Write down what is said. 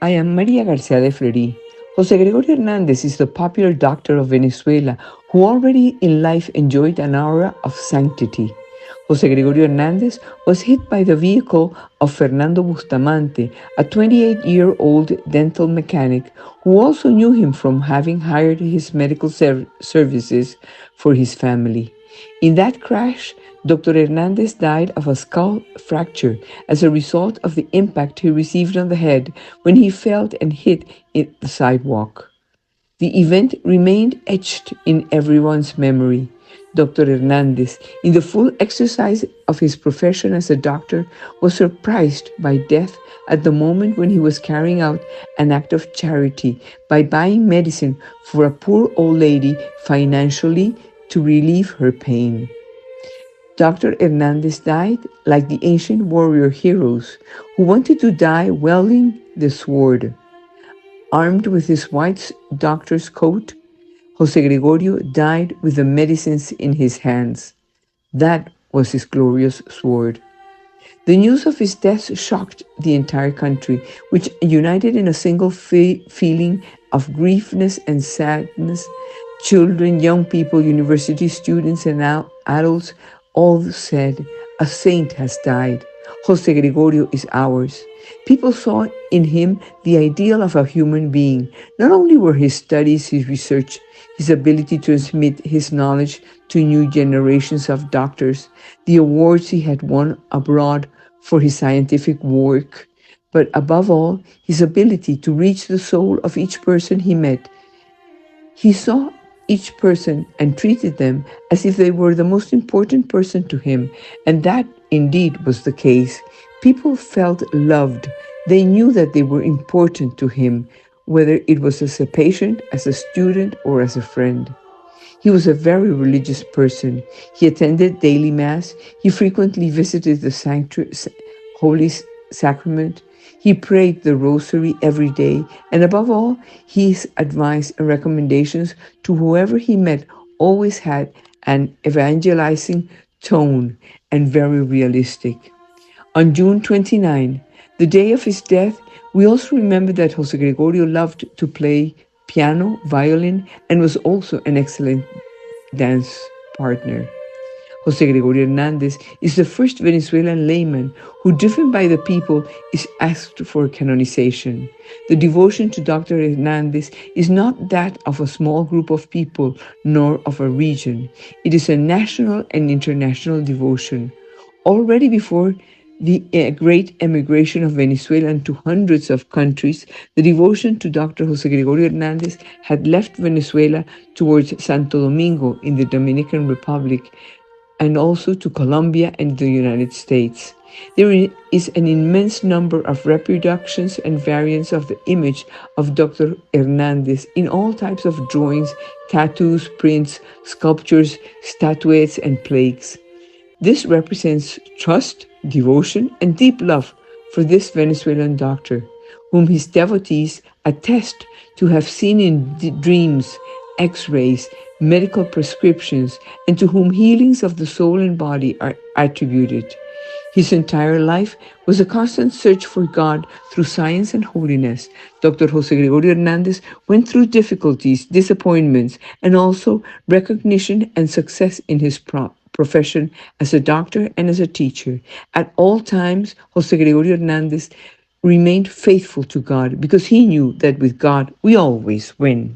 I am Maria Garcia de Fleury. José Gregorio Hernández is the popular doctor of Venezuela who already in life enjoyed an aura of sanctity. José Gregorio Hernández was hit by the vehicle of Fernando Bustamante, a 28-year-old dental mechanic who also knew him from having hired his medical services for his family. In that crash, Dr. Hernandez died of a skull fracture as a result of the impact he received on the head when he fell and hit the sidewalk. The event remained etched in everyone's memory. Dr. Hernandez, in the full exercise of his profession as a doctor, was surprised by death at the moment when he was carrying out an act of charity by buying medicine for a poor old lady financially to relieve her pain. Dr. Hernandez died like the ancient warrior heroes who wanted to die wielding the sword. Armed with his white doctor's coat, Jose Gregorio died with the medicines in his hands. That was his glorious sword. The news of his death shocked the entire country, which united in a single feeling of griefness and sadness. Children, young people, university students, and adults all said, "A saint has died. Jose Gregorio is ours." People saw in him the ideal of a human being. Not only were his studies, his research, his ability to transmit his knowledge to new generations of doctors, the awards he had won abroad for his scientific work, but above all, his ability to reach the soul of each person he met. He saw each person and treated them as if they were the most important person to him, and that indeed was the case. People felt loved. They knew that they were important to him, whether it was as a patient, as a student, or as a friend. He was a very religious person. He attended daily mass. He frequently visited the Holy Sacrament. He prayed the rosary every day. And above all, his advice and recommendations to whoever he met always had an evangelizing tone and very realistic. On June 29, the day of his death, we also remember that Jose Gregorio loved to play piano, violin, and was also an excellent dance partner. Jose Gregorio Hernández is the first Venezuelan layman who, driven by the people, is asked for canonization. The devotion to Dr. Hernández is not that of a small group of people nor of a region. It is a national and international devotion. Already before the great emigration of Venezuela into hundreds of countries, the devotion to Dr. Jose Gregorio Hernández had left Venezuela towards Santo Domingo in the Dominican Republic, and also to Colombia and the United States. There is an immense number of reproductions and variants of the image of Dr. Hernández in all types of drawings, tattoos, prints, sculptures, statuettes, and plaques. This represents trust, devotion, and deep love for this Venezuelan doctor, whom his devotees attest to have seen in dreams, x-rays, medical prescriptions, and to whom healings of the soul and body are attributed. His entire life was a constant search for God through science and holiness. Dr. Jose Gregorio Hernández went through difficulties, disappointments, and also recognition and success in his profession as a doctor and as a teacher. At all times, Jose Gregorio Hernández remained faithful to God because he knew that with God we always win.